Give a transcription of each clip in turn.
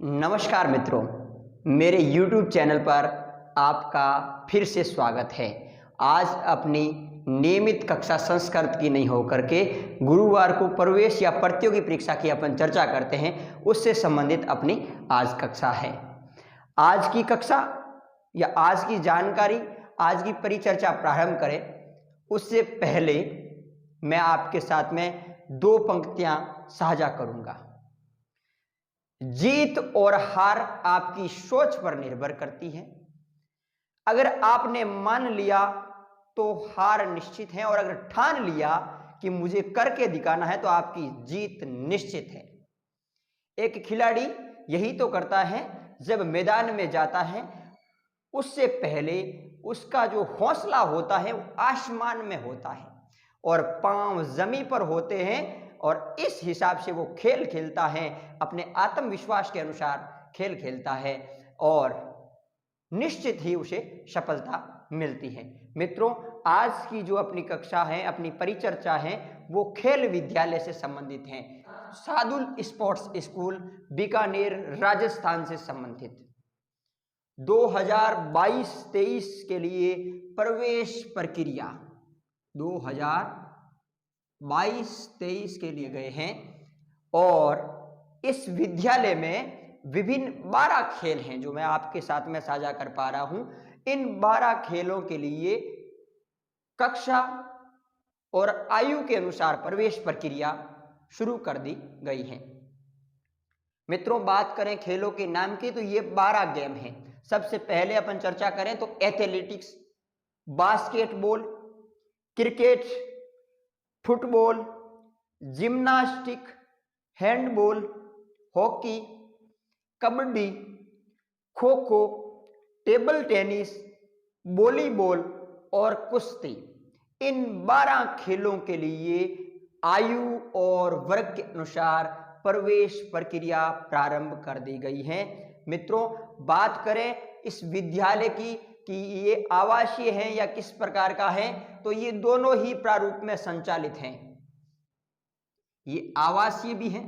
नमस्कार मित्रों, मेरे YouTube चैनल पर आपका फिर से स्वागत है। आज अपनी नियमित कक्षा संस्कृत की नहीं होकर के गुरुवार को प्रवेश या प्रतियोगी परीक्षा की अपन चर्चा करते हैं, उससे संबंधित अपनी आज कक्षा है। आज की कक्षा या आज की जानकारी, आज की परिचर्चा प्रारंभ करें उससे पहले मैं आपके साथ में दो पंक्तियां साझा करूंगा। जीत और हार आपकी सोच पर निर्भर करती है। अगर आपने मान लिया तो हार निश्चित है, और अगर ठान लिया कि मुझे करके दिखाना है तो आपकी जीत निश्चित है। एक खिलाड़ी यही तो करता है, जब मैदान में जाता है उससे पहले उसका जो हौसला होता है वो आसमान में होता है और पांव जमीन पर होते हैं, और इस हिसाब से वो खेल खेलता है, अपने आत्मविश्वास के अनुसार खेल खेलता है और निश्चित ही उसे सफलता मिलती है। मित्रों, आज की जो अपनी कक्षा है, अपनी परिचर्चा है, वो खेल विद्यालय से संबंधित है। सादुल स्पोर्ट्स स्कूल बीकानेर राजस्थान से संबंधित 2022-23 के लिए प्रवेश प्रक्रिया 2022-23 के लिए गए हैं, और इस विद्यालय में विभिन्न 12 खेल हैं जो मैं आपके साथ में साझा कर पा रहा हूं। इन 12 खेलों के लिए कक्षा और आयु के अनुसार प्रवेश प्रक्रिया शुरू कर दी गई है। मित्रों, बात करें खेलों के नाम की तो ये 12 गेम हैं। सबसे पहले अपन चर्चा करें तो athletics, basketball, cricket, football, gymnastic, handball, hockey, kabaddi, kho kho, table tennis, volleyball और कुश्ती। इन 12 खेलों के लिए आयु और वर्ग के अनुसार प्रवेश प्रक्रिया प्रारंभ कर दी गई है। मित्रों, बात करें इस विद्यालय की कि ये आवासीय है या किस प्रकार का है, तो ये दोनों ही प्रारूप में संचालित हैं। ये आवासीय भी है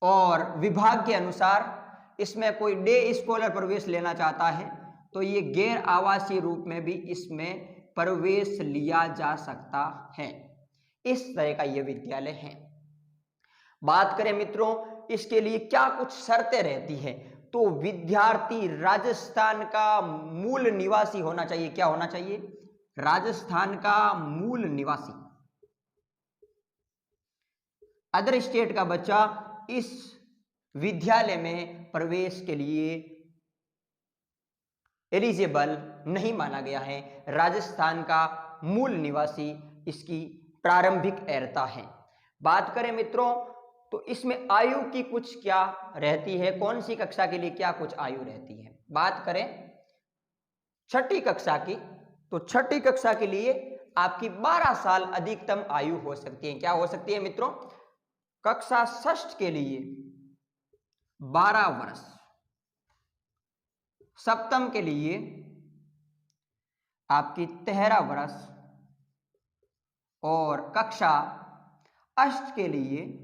और विभाग के अनुसार इसमें कोई डे स्कॉलर प्रवेश लेना चाहता है तो ये गैर आवासीय रूप में भी इसमें प्रवेश लिया जा सकता है। इस तरह का ये विद्यालय है। बात करें मित्रों इसके लिए क्या कुछ शर्तें रहती है, तो विद्यार्थी राजस्थान का मूल निवासी होना चाहिए। क्या होना चाहिए? राजस्थान का मूल निवासी। अदर स्टेट का बच्चा इस विद्यालय में प्रवेश के लिए एलिजिबल नहीं माना गया है। राजस्थान का मूल निवासी इसकी प्रारंभिक अर्हता है। बात करें मित्रों तो इसमें आयु की कुछ क्या रहती है, कौन सी कक्षा के लिए क्या कुछ आयु रहती है। बात करें छठी कक्षा की तो छठी कक्षा के लिए आपकी 12 साल अधिकतम आयु हो सकती है। क्या हो सकती है मित्रों? कक्षा षष्ठ के लिए 12 वर्ष, सप्तम के लिए आपकी 13 वर्ष और कक्षा अष्ट के लिए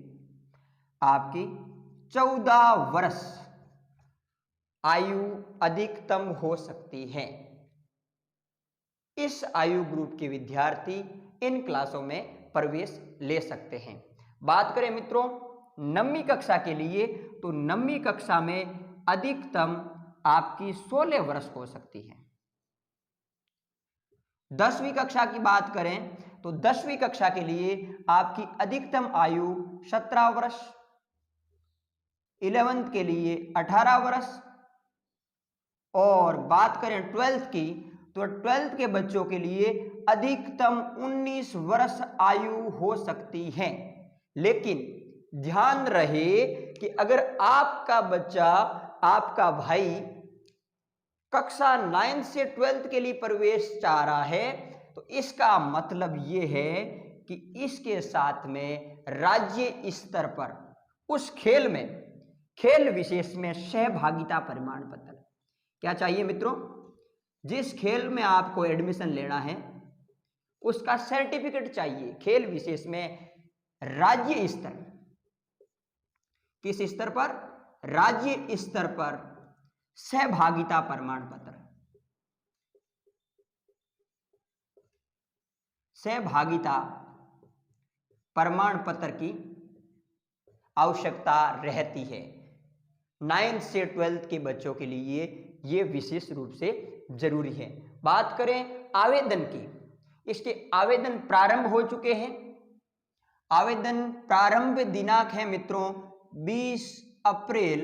आपकी 14 वर्ष आयु अधिकतम हो सकती है। इस आयु ग्रुप के विद्यार्थी इन क्लासों में प्रवेश ले सकते हैं। बात करें मित्रों नवमीं कक्षा के लिए तो नवमीं कक्षा में अधिकतम आपकी 16 वर्ष हो सकती है। 10वीं कक्षा की बात करें तो 10वीं कक्षा के लिए आपकी अधिकतम आयु 17 वर्ष, 11th के लिए 18 वर्ष, और बात करें 12th की तो 12th के बच्चों के लिए अधिकतम 19 वर्ष आयु हो सकती है। लेकिन ध्यान रहे कि अगर आपका बच्चा, आपका भाई कक्षा 9 से 12th के लिए प्रवेश चाह रहा है तो इसका मतलब यह है कि इसके साथ में राज्य स्तर पर उस खेल में, खेल विशेष में सहभागिता प्रमाण पत्र क्या चाहिए मित्रों? जिस खेल में आपको एडमिशन लेना है उसका सर्टिफिकेट चाहिए। खेल विशेष में राज्य स्तर किस स्तर पर? राज्य स्तर पर सहभागिता प्रमाण पत्र, सहभागिता प्रमाण पत्र की आवश्यकता रहती है। 9th से 12th के बच्चों के लिए ये विशेष रूप से जरूरी है। बात करें आवेदन की, इसके आवेदन प्रारंभ हो चुके हैं। आवेदन प्रारंभ दिनांक है मित्रों 20 अप्रैल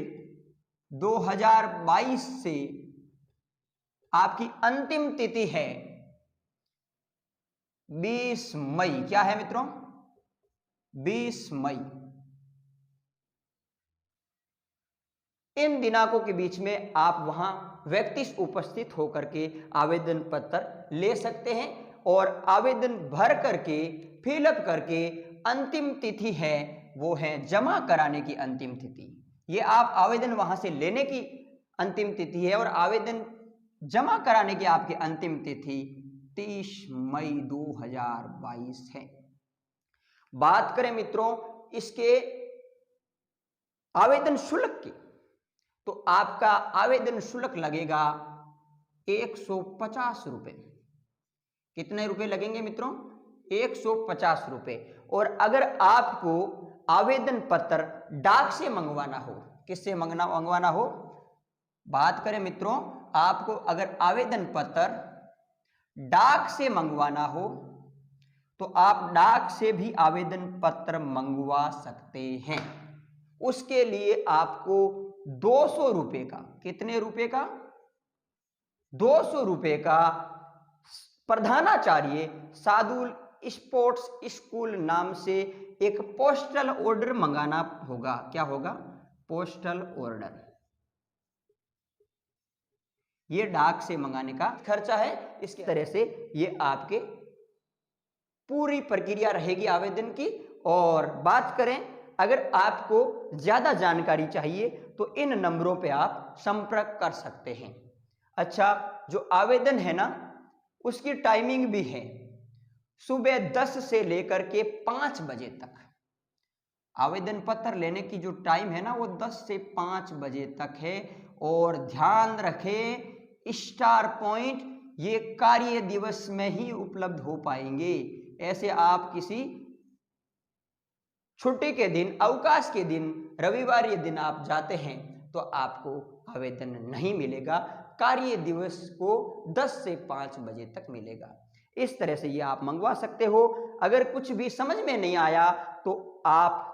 2022 से आपकी अंतिम तिथि है 20 मई। क्या है मित्रों? 20 मई। इन दिनांकों के बीच में आप वहां व्यक्तिगत उपस्थित होकर के आवेदन पत्र ले सकते हैं और आवेदन भर करके फिलअप करके अंतिम तिथि है वो है जमा कराने की अंतिम तिथि। ये आप आवेदन वहां से लेने की अंतिम तिथि है और आवेदन जमा कराने की आपकी अंतिम तिथि 30 मई 2022 है। बात करें मित्रों इसके आवेदन शुल्क की, तो आपका आवेदन शुल्क लगेगा 150 रुपए। कितने रुपए लगेंगे मित्रों? 150 रुपए। और अगर आपको आवेदन पत्र डाक से मंगवाना हो, किससे मंगवाना हो? बात करें मित्रों, आपको अगर आवेदन पत्र डाक से मंगवाना हो तो आप डाक से भी आवेदन पत्र मंगवा सकते हैं। उसके लिए आपको 200 रुपए का, कितने रुपए का? 200 रुपए का प्रधानाचार्य सादुल स्पोर्ट्स स्कूल नाम से एक पोस्टल ऑर्डर मंगाना होगा। क्या होगा? Postal order. ये डाक से मंगाने का खर्चा है। इस तरह से ये आपके पूरी प्रक्रिया रहेगी आवेदन की। और बात करें अगर आपको ज्यादा जानकारी चाहिए तो इन नंबरों पे आप संपर्क कर सकते हैं। अच्छा, जो आवेदन है ना उसकी टाइमिंग भी है, सुबह 10 से लेकर के 5 बजे तक। आवेदन पत्र लेने की जो टाइम है ना वो 10 से 5 बजे तक है। और ध्यान रखें स्टार पॉइंट ये कार्य दिवस में ही उपलब्ध हो पाएंगे। ऐसे आप किसी छुट्टी के दिन, अवकाश के दिन, रविवार ये दिन आप जाते हैं तो आपको आवेदन नहीं मिलेगा। कार्य दिवस को 10 से 5 बजे तक मिलेगा। इस तरह से ये आप मंगवा सकते हो। अगर कुछ भी समझ में नहीं आया तो आप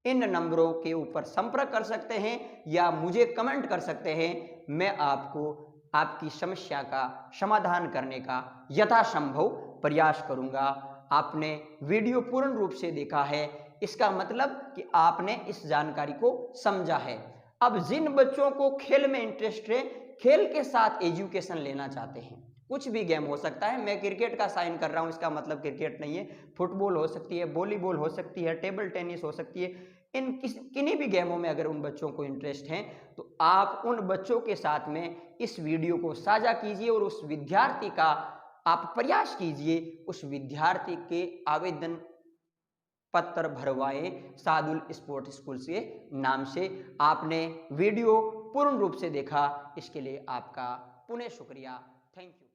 इन नंबरों के ऊपर संपर्क कर सकते हैं या मुझे कमेंट कर सकते हैं। मैं आपको आपकी समस्या का समाधान करने का यथासंभव प्रयास करूंगा। आपने वीडियो पूर्ण रूप से देखा है, इसका मतलब कि आपने इस जानकारी को समझा है। अब जिन बच्चों को खेल में इंटरेस्ट है, खेल के साथ एजुकेशन लेना चाहते हैं, कुछ भी गेम हो सकता है। मैं क्रिकेट का साइन कर रहा हूं, इसका मतलब क्रिकेट नहीं है। फुटबॉल हो सकती है, वॉलीबॉल हो सकती है, टेबल टेनिस हो सकती है। इन किन्हीं भी गेमों में अगर उन बच्चों को इंटरेस्ट है तो आप उन बच्चों के साथ में इस वीडियो को साझा कीजिए और उस विद्यार्थी का आप प्रयास कीजिए, उस विद्यार्थी के आवेदन पत्र भरवाएं सादुल स्पोर्ट्स स्कूल से नाम से। आपने वीडियो पूर्ण रूप से देखा, इसके लिए आपका पुनः शुक्रिया। Thank you.